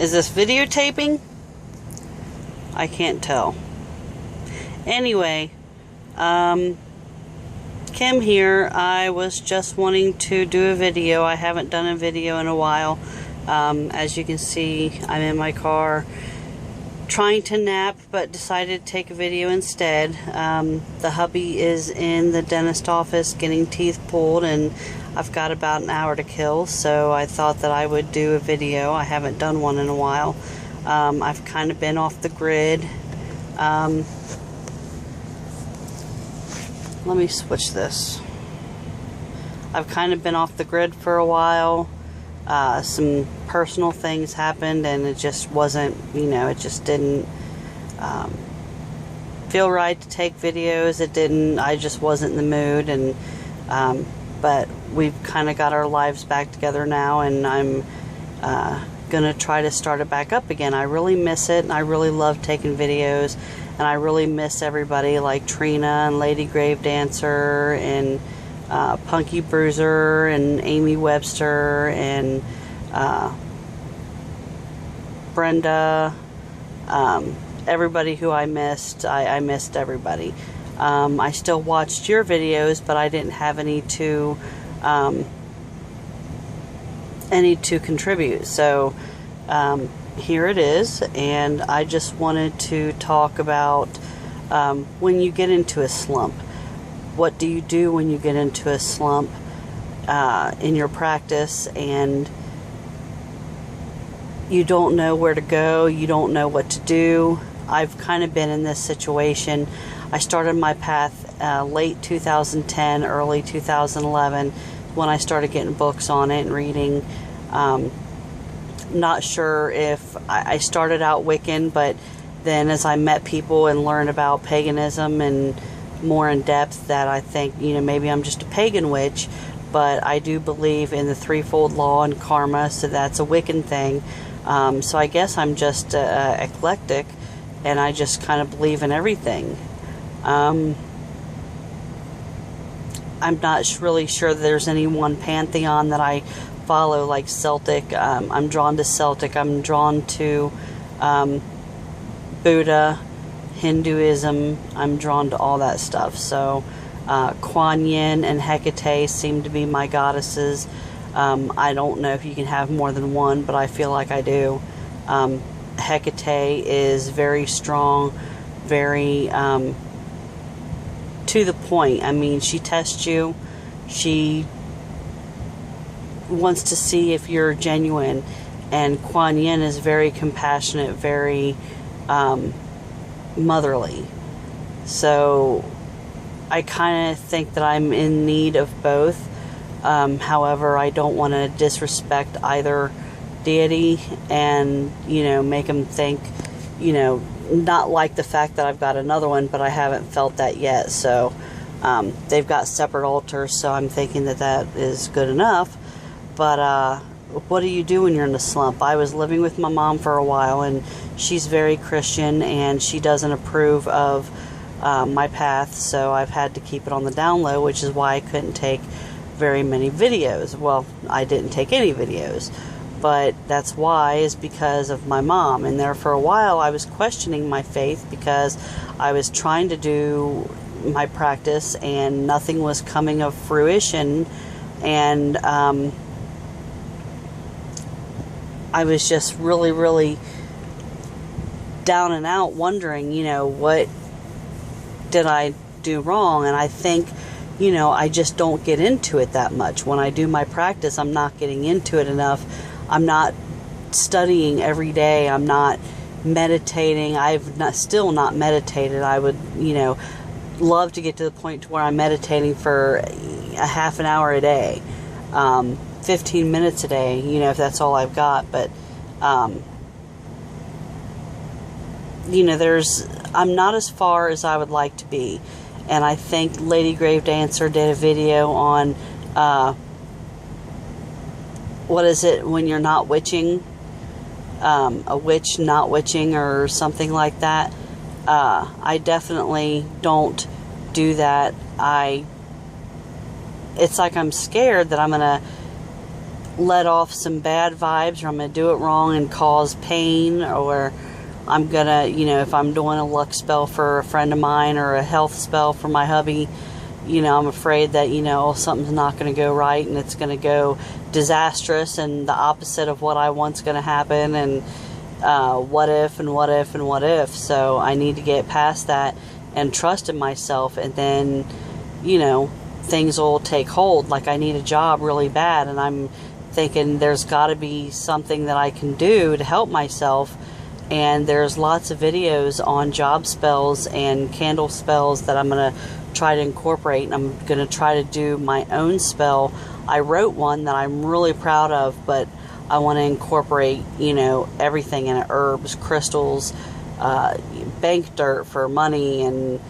Is this videotaping? I can't tell. Anyway, Kim here. I was just wanting to do a video. I haven't done a video in a while. As you can see, I'm in my car trying to nap, but decided to take a video instead. The hubby is in the dentist office getting teeth pulled, and I've got about an hour to kill, so I thought that I would do a video. I haven't done one in a while. I've kind of been off the grid. Let me switch this. I've kind of been off the grid for a while. Some personal things happened, and it just wasn't, it just didn't feel right to take videos. It didn't, I just wasn't in the mood, and but we've kind of got our lives back together now, and I'm gonna try to start it back up again. I really miss it, and I really love taking videos, and I really miss everybody like Trina and Lady Grave Dancer and Punky Bruiser and Amy Webster and Brenda, everybody who I missed. I missed everybody. I still watched your videos, but I didn't have any to contribute. So here it is, and I just wanted to talk about when you get into a slump. What do you do when you get into a slump in your practice, and you don't know where to go, you don't know what to do? I've kind of been in this situation. I started my path late 2010, early 2011, when I started getting books on it and reading. Not sure if I started out Wiccan, but then as I met people and learned about paganism and more in depth, that I think, maybe I'm just a pagan witch, but I do believe in the threefold law and karma, so that's a Wiccan thing. So I guess I'm just eclectic, and I just kind of believe in everything. I'm not really sure that there's any one pantheon that I follow, like Celtic. I'm drawn to Celtic. I'm drawn to Buddha, Hinduism. I'm drawn to all that stuff. So Kuan Yin and Hecate seem to be my goddesses. I don't know if you can have more than one, but I feel like I do. Hecate is very strong, very to the point. I mean, she tests you. She wants to see if you're genuine. And Kuan Yin is very compassionate, very motherly. So I kind of think that I'm in need of both. However, I don't want to disrespect either deity and, make them think, not like the fact that I've got another one, but I haven't felt that yet. So they've got separate altars, so I'm thinking that that is good enough. But what do you do when you're in a slump? I was living with my mom for a while, and she's very Christian, and she doesn't approve of my path, so I've had to keep it on the down low, which is why I couldn't take very many videos. Well, I didn't take any videos, but that's why, is because of my mom. And there for a while I was questioning my faith, because I was trying to do my practice and nothing was coming of fruition, and I was just really, really down and out, wondering, what did I do wrong? And I think, I just don't get into it that much. When I do my practice, I'm not getting into it enough. I'm not studying every day. I'm not meditating. Still not meditated. I would, love to get to the point to where I'm meditating for a half an hour a day, 15 minutes a day, if that's all I've got. But, I'm not as far as I would like to be. And I think Lady Grave Dancer did a video on, what is it, when you're not witching, a witch not witching, or something like that. I definitely don't do that. It's like I'm scared that I'm going to let off some bad vibes, or I'm going to do it wrong and cause pain, or I'm going to, if I'm doing a luck spell for a friend of mine or a health spell for my hubby, I'm afraid that, something's not going to go right and it's going to go disastrous and the opposite of what I want's going to happen, and what if and what if and what if. So I need to get past that and trust in myself, and then, things will take hold. Like, I need a job really bad, and I'm thinking there's got to be something that I can do to help myself. And there's lots of videos on job spells and candle spells that I'm going to try to incorporate. And I'm going to try to do my own spell. I wrote one that I'm really proud of, but I want to incorporate, everything in it. Herbs, crystals, bank dirt for money, and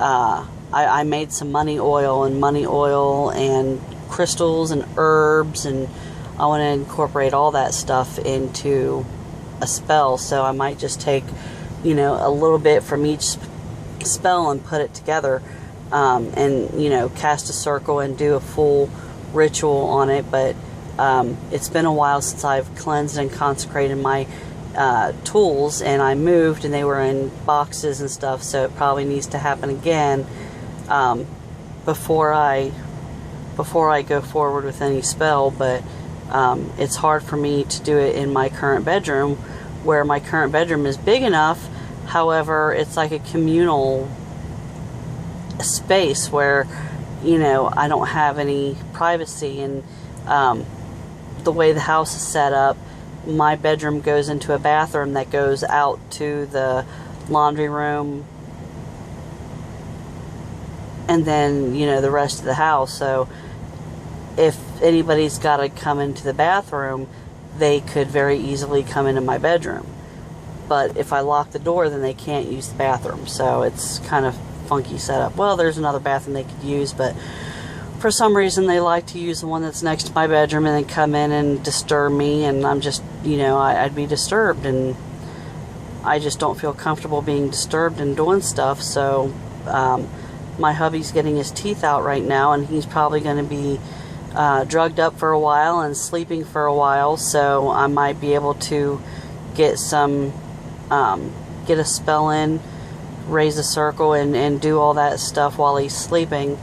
I made some money oil and crystals and herbs, and I want to incorporate all that stuff into a spell. So I might just take, a little bit from each spell and put it together, and, cast a circle and do a full ritual on it. But it's been a while since I've cleansed and consecrated my tools, and I moved and they were in boxes and stuff, so it probably needs to happen again before I go forward with any spell. But it's hard for me to do it in my current bedroom, where my current bedroom is big enough. However, it's like a communal space where, I don't have any privacy. And the way the house is set up, my bedroom goes into a bathroom that goes out to the laundry room, and then, the rest of the house. So if anybody's got to come into the bathroom, they could very easily come into my bedroom. But if I lock the door, then they can't use the bathroom. So it's kind of funky setup. Well, there's another bathroom they could use, but for some reason they like to use the one that's next to my bedroom and then come in and disturb me, and I'm just, I'd be disturbed, and I just don't feel comfortable being disturbed and doing stuff. So my hubby's getting his teeth out right now, and he's probably going to be drugged up for a while and sleeping for a while, so I might be able to get a spell in, raise a circle, and do all that stuff while he's sleeping.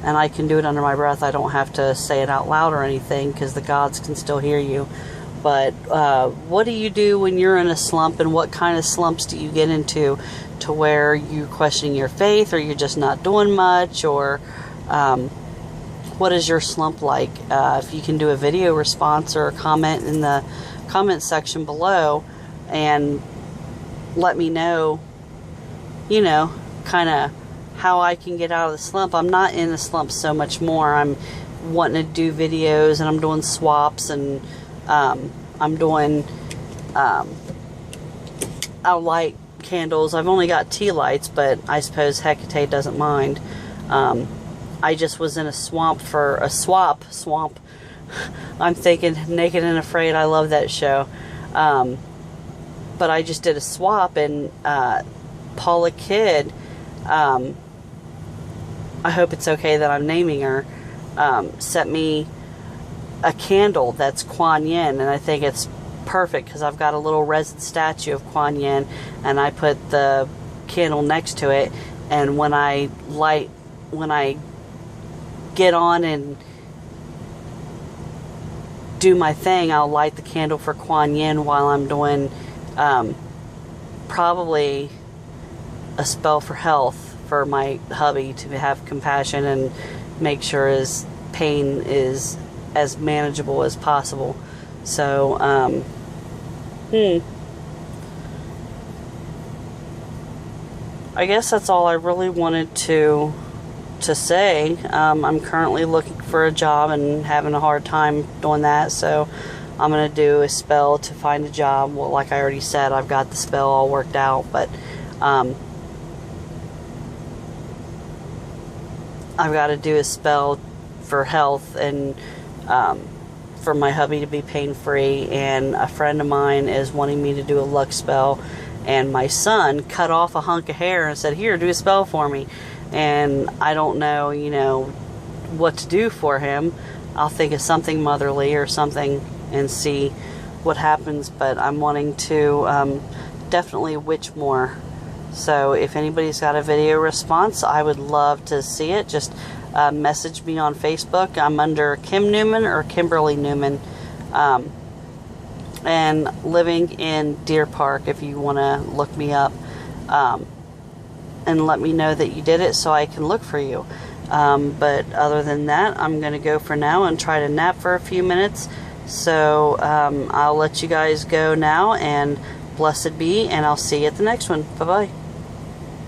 And I can do it under my breath. I don't have to say it out loud or anything, because the gods can still hear you. But what do you do when you're in a slump, and what kind of slumps do you get into to where you questioning your faith, or you're just not doing much, or what is your slump like? If you can do a video response or a comment in the comment section below and let me know, kind of how I can get out of the slump. I'm not in the slump so much more. I'm wanting to do videos, and I'm doing swaps, and I'm doing I'll light candles. I've only got tea lights, but I suppose Hecate doesn't mind. I just was in a swamp. I'm thinking Naked and Afraid. I love that show. But I just did a swap, and Paula Kidd, I hope it's okay that I'm naming her, sent me a candle that's Kuan Yin, and I think it's perfect because I've got a little resin statue of Kuan Yin, and I put the candle next to it, and when I get on and do my thing, I'll light the candle for Kuan Yin while I'm doing probably a spell for health for my hubby, to have compassion and make sure his pain is as manageable as possible. So I guess that's all I really wanted to say. I'm currently looking for a job and having a hard time doing that, so I'm going to do a spell to find a job. Well, like I already said, I've got the spell all worked out, but I've got to do a spell for health and for my hubby to be pain-free, and a friend of mine is wanting me to do a luck spell, and my son cut off a hunk of hair and said, "Here, do a spell for me." And I don't know, what to do for him. I'll think of something motherly or something and see what happens. But I'm wanting to definitely witch more. So if anybody's got a video response, I would love to see it. Just message me on Facebook. I'm under Kim Newman or Kimberly Newman. And living in Deer Park, if you want to look me up. And let me know that you did it so I can look for you. But other than that, I'm going to go for now and try to nap for a few minutes. So I'll let you guys go now, and blessed be, and I'll see you at the next one. Bye-bye.